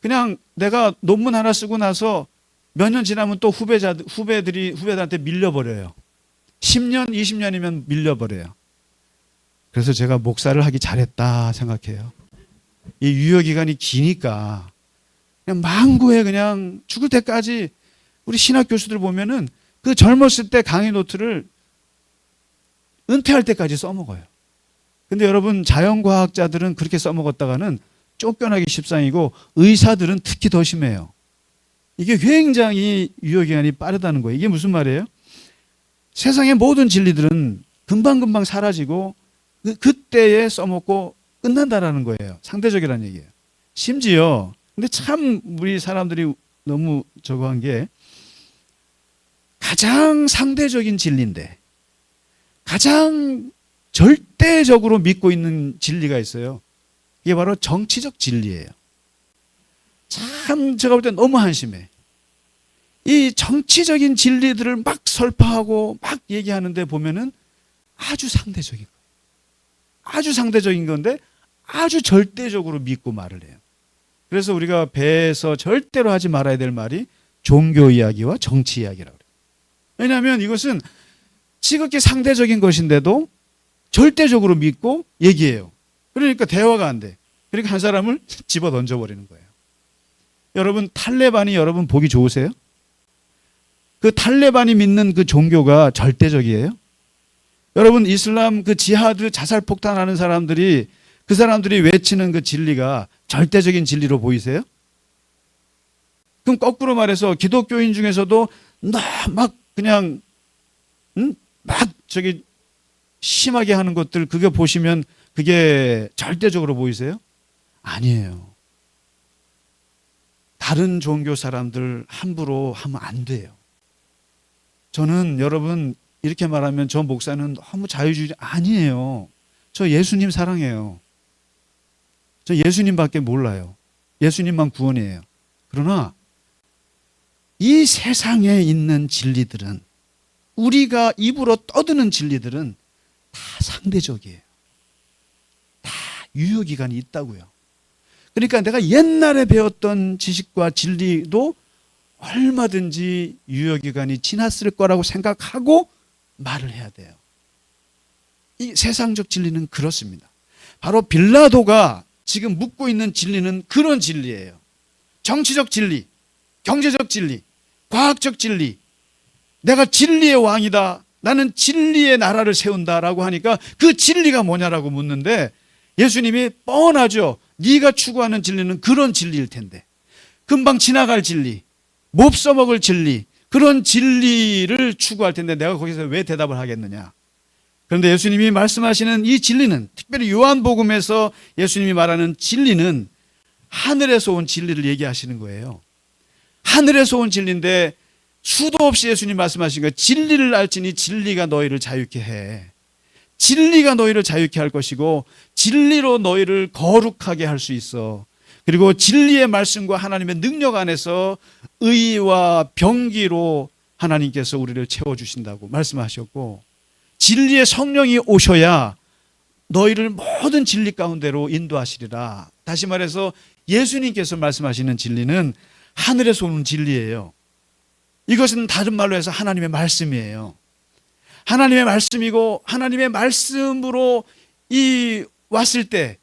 그냥 내가 논문 하나 쓰고 나서 몇 년 지나면 또 후배들한테 밀려버려요. 10년, 20년이면 밀려버려요. 그래서 제가 목사를 하기 잘했다 생각해요. 이 유효기간이 기니까 그냥 망구에 그냥 죽을 때까지 우리 신학 교수들 보면은 그 젊었을 때 강의 노트를 은퇴할 때까지 써먹어요. 근데 여러분 자연과학자들은 그렇게 써먹었다가는 쫓겨나기 십상이고 의사들은 특히 더 심해요. 이게 굉장히 유효기간이 빠르다는 거예요. 이게 무슨 말이에요? 세상의 모든 진리들은 금방금방 사라지고 그때에 써먹고 끝난다라는 거예요. 상대적이라는 얘기예요. 심지어 근데 참 우리 사람들이 너무 저거 한 게 가장 상대적인 진리인데 가장 절대적으로 믿고 있는 진리가 있어요. 이게 바로 정치적 진리예요. 참 제가 볼 때 너무 한심해. 이 정치적인 진리들을 막 설파하고 막 얘기하는데 보면은 아주 상대적인 거예요. 아주 상대적인 건데 아주 절대적으로 믿고 말을 해요. 그래서 우리가 배에서 절대로 하지 말아야 될 말이 종교 이야기와 정치 이야기라고 그래요. 왜냐하면 이것은 지극히 상대적인 것인데도 절대적으로 믿고 얘기해요. 그러니까 대화가 안 돼. 그러니까 한 사람을 집어 던져버리는 거예요. 여러분 탈레반이 여러분 보기 좋으세요? 그 탈레반이 믿는 그 종교가 절대적이에요? 여러분 이슬람 그 지하드 자살 폭탄하는 사람들이 그 사람들이 외치는 그 진리가 절대적인 진리로 보이세요? 그럼 거꾸로 말해서 기독교인 중에서도 막 그냥 막 저기 심하게 하는 것들 그게 보시면 그게 절대적으로 보이세요? 아니에요. 다른 종교 사람들 함부로 하면 안 돼요. 저는 여러분 이렇게 말하면 저 목사는 너무 자유주의 아니에요. 저 예수님 사랑해요. 저 예수님밖에 몰라요. 예수님만 구원이에요. 그러나 이 세상에 있는 진리들은 우리가 입으로 떠드는 진리들은 다 상대적이에요. 다 유효기간이 있다고요. 그러니까 내가 옛날에 배웠던 지식과 진리도 얼마든지 유효기간이 지났을 거라고 생각하고 말을 해야 돼요. 이 세상적 진리는 그렇습니다. 바로 빌라도가 지금 묻고 있는 진리는 그런 진리예요. 정치적 진리, 경제적 진리, 과학적 진리, 내가 진리의 왕이다. 나는 진리의 나라를 세운다라고 하니까 그 진리가 뭐냐라고 묻는데 예수님이 뻔하죠. 네가 추구하는 진리는 그런 진리일 텐데. 금방 지나갈 진리, 못 써먹을 진리, 그런 진리를 추구할 텐데 내가 거기서 왜 대답을 하겠느냐. 그런데 예수님이 말씀하시는 이 진리는, 특별히 요한복음에서 예수님이 말하는 진리는 하늘에서 온 진리를 얘기하시는 거예요. 하늘에서 온 진리인데 수도 없이 예수님 말씀하신 거예요. 진리를 알지니 진리가 너희를 자유케 해. 진리가 너희를 자유케 할 것이고 진리로 너희를 거룩하게 할 수 있어. 그리고 진리의 말씀과 하나님의 능력 안에서 의와 병기로 하나님께서 우리를 채워주신다고 말씀하셨고, 진리의 성령이 오셔야 너희를 모든 진리 가운데로 인도하시리라. 다시 말해서 예수님께서 말씀하시는 진리는 하늘에서 오는 진리예요. 이것은 다른 말로 해서 하나님의 말씀이에요. 하나님의 말씀이고 하나님의 말씀으로 왔을 때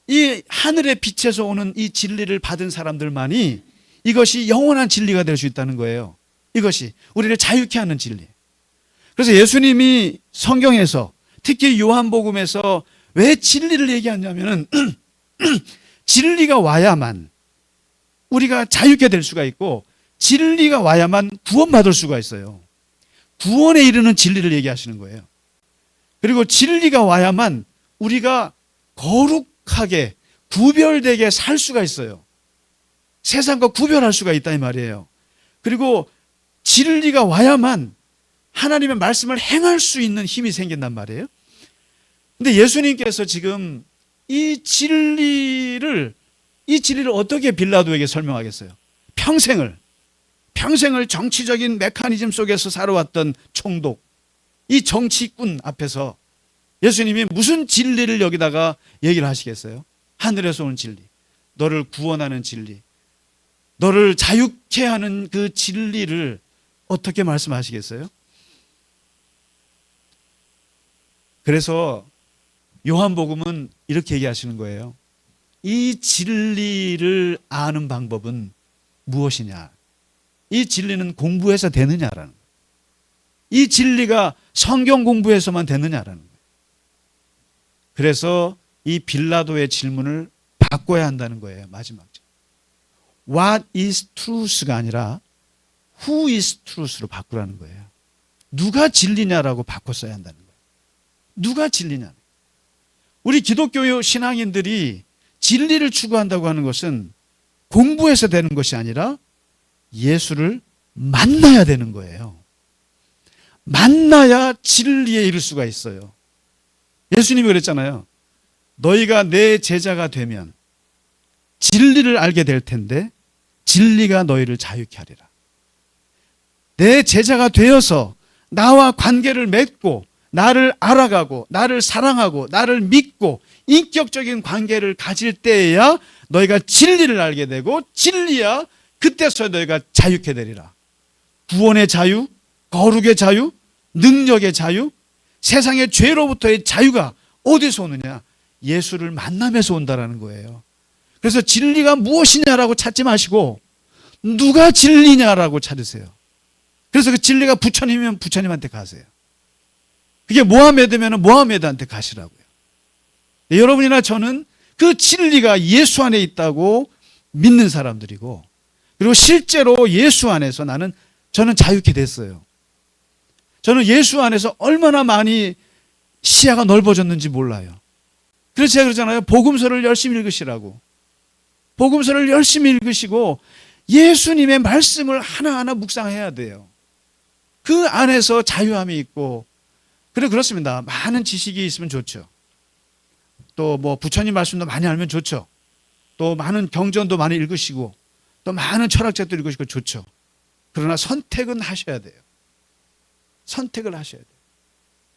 이 하늘의 빛에서 오는 이 진리를 받은 사람들만이 이것이 영원한 진리가 될 수 있다는 거예요. 이것이 우리를 자유케 하는 진리. 그래서 예수님이 성경에서 특히 요한복음에서 왜 진리를 얘기하냐면은 진리가 와야만 우리가 자유케 될 수가 있고 진리가 와야만 구원받을 수가 있어요. 구원에 이르는 진리를 얘기하시는 거예요. 그리고 진리가 와야만 우리가 거룩하게 구별되게 살 수가 있어요. 세상과 구별할 수가 있다 이 말이에요. 그리고 진리가 와야만 하나님의 말씀을 행할 수 있는 힘이 생긴단 말이에요. 근데 예수님께서 지금 이 진리를 어떻게 빌라도에게 설명하겠어요? 평생을 정치적인 메커니즘 속에서 살아왔던 총독, 이 정치꾼 앞에서 예수님이 무슨 진리를 여기다가 얘기를 하시겠어요? 하늘에서 온 진리, 너를 구원하는 진리, 너를 자유케 하는 그 진리를 어떻게 말씀하시겠어요? 그래서 요한복음은 이렇게 얘기하시는 거예요. 이 진리를 아는 방법은 무엇이냐? 이 진리는 공부해서 되느냐라는 거예요. 이 진리가 성경 공부해서만 되느냐라는 거예요. 그래서 이 빌라도의 질문을 바꿔야 한다는 거예요. 마지막. What is truth가 아니라 Who is truth로 바꾸라는 거예요. 누가 진리냐라고 바꿨어야 한다는 거예요. 누가 진리냐. 우리 기독교 신앙인들이 진리를 추구한다고 하는 것은 공부해서 되는 것이 아니라 예수를 만나야 되는 거예요. 만나야 진리에 이를 수가 있어요. 예수님이 그랬잖아요. 너희가 내 제자가 되면 진리를 알게 될 텐데 진리가 너희를 자유케 하리라. 내 제자가 되어서 나와 관계를 맺고 나를 알아가고 나를 사랑하고 나를 믿고 인격적인 관계를 가질 때에야 너희가 진리를 알게 되고 진리야 그때서 너희가 자유케 되리라. 구원의 자유, 거룩의 자유, 능력의 자유, 세상의 죄로부터의 자유가 어디서 오느냐? 예수를 만나면서 온다라는 거예요. 그래서 진리가 무엇이냐라고 찾지 마시고 누가 진리냐라고 찾으세요. 그래서 그 진리가 부처님이면 부처님한테 가세요. 그게 모하메드면 모하메드한테 가시라고요. 여러분이나 저는 그 진리가 예수 안에 있다고 믿는 사람들이고, 그리고 실제로 예수 안에서 저는 자유케 됐어요. 저는 예수 안에서 얼마나 많이 시야가 넓어졌는지 몰라요. 그래서 제가 그러잖아요. 복음서를 열심히 읽으시라고. 복음서를 열심히 읽으시고 예수님의 말씀을 하나하나 묵상해야 돼요. 그 안에서 자유함이 있고, 그렇습니다. 많은 지식이 있으면 좋죠. 또 부처님 말씀도 많이 알면 좋죠. 또 많은 경전도 많이 읽으시고 또 많은 철학책도 읽으시고 좋죠. 그러나 선택은 하셔야 돼요. 선택을 하셔야 돼요.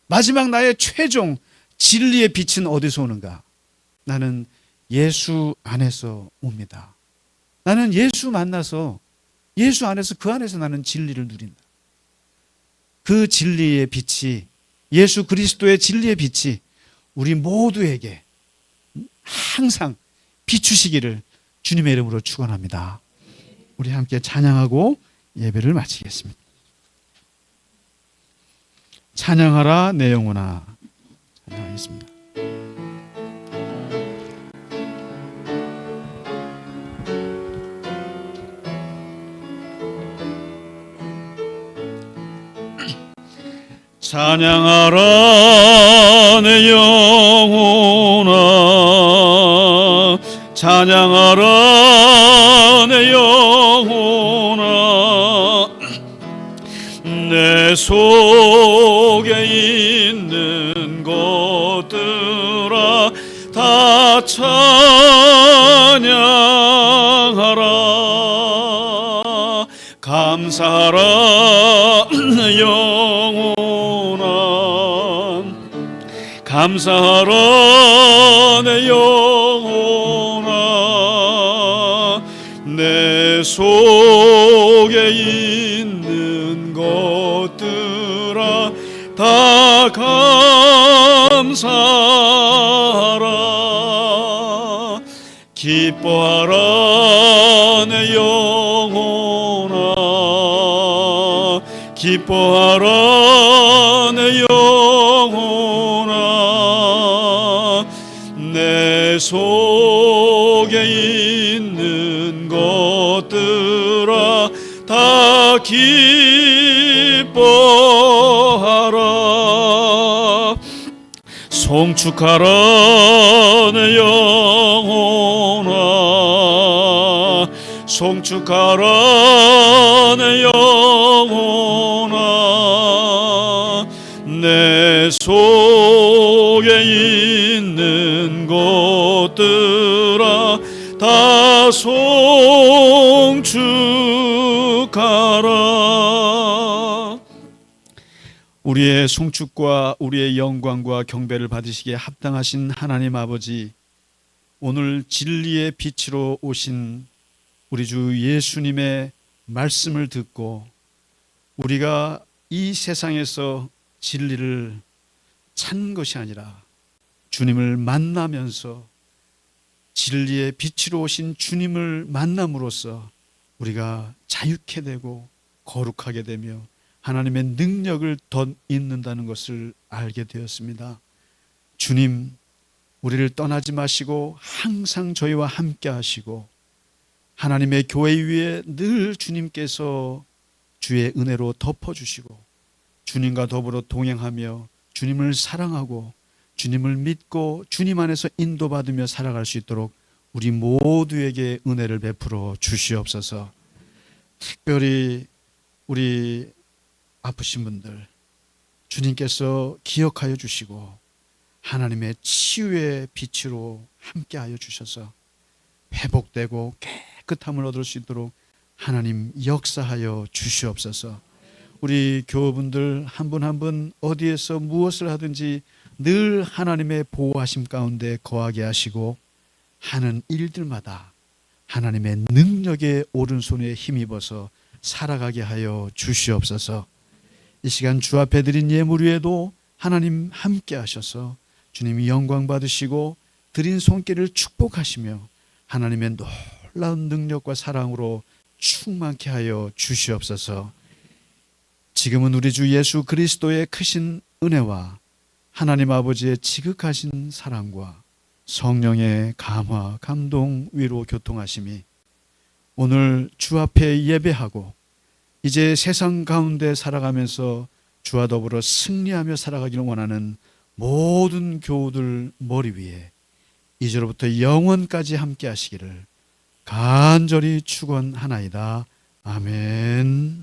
마지막 나의 최종 진리의 빛은 어디서 오는가? 나는 예수 안에서 옵니다. 나는 예수 만나서 예수 안에서 그 안에서 나는 진리를 누린다. 그 진리의 빛이, 예수 그리스도의 진리의 빛이 우리 모두에게 항상 비추시기를 주님의 이름으로 축원합니다. 우리 함께 찬양하고 예배를 마치겠습니다. 찬양하라 내 영혼아. 찬양하겠습니다. 찬양하라 내 영혼아, 찬양하라 내 영혼아, 내 속에 있는 것들아 다 찬양하라. 감사하라 영혼아, 감사하라 내 영혼아, 내 속에 있는 것들아 다 감사하라. 기뻐하라 내 영혼아, 기뻐하라 내 영혼아, 내 속에 있는 것들아 다 기뻐하라. 송축하라 내 영혼아, 송축하라 내 영혼아, 내 속에 있는 것들아 다 송축하라. 우리의 송축과 우리의 영광과 경배를 받으시기에 합당하신 하나님 아버지, 오늘 진리의 빛으로 오신 우리 주 예수님의 말씀을 듣고 우리가 이 세상에서 진리를 찾는 것이 아니라 주님을 만나면서 진리의 빛으로 오신 주님을 만남으로써 우리가 자유케 되고 거룩하게 되며 하나님의 능력을 덧입는다는 것을 알게 되었습니다. 주님, 우리를 떠나지 마시고 항상 저희와 함께 하시고 하나님의 교회 위에 늘 주님께서 주의 은혜로 덮어주시고 주님과 더불어 동행하며 주님을 사랑하고 주님을 믿고 주님 안에서 인도받으며 살아갈 수 있도록 우리 모두에게 은혜를 베풀어 주시옵소서. 특별히 우리 아프신 분들 주님께서 기억하여 주시고 하나님의 치유의 빛으로 함께하여 주셔서 회복되고 깨끗함을 얻을 수 있도록 하나님 역사하여 주시옵소서. 우리 교우분들 한 분 한 분 어디에서 무엇을 하든지 늘 하나님의 보호하심 가운데 거하게 하시고 하는 일들마다 하나님의 능력의 오른손에 힘입어서 살아가게 하여 주시옵소서. 이 시간 주 앞에 드린 예물 위에도 하나님 함께 하셔서 주님이 영광 받으시고 드린 손길을 축복하시며 하나님의 놀라운 능력과 사랑으로 충만케 하여 주시옵소서. 지금은 우리 주 예수 그리스도의 크신 은혜와 하나님 아버지의 지극하신 사랑과 성령의 감화, 감동, 위로, 교통하심이 오늘 주 앞에 예배하고 이제 세상 가운데 살아가면서 주와 더불어 승리하며 살아가기를 원하는 모든 교우들 머리 위에 이제로부터 영원까지 함께 하시기를 간절히 축원하나이다. 아멘.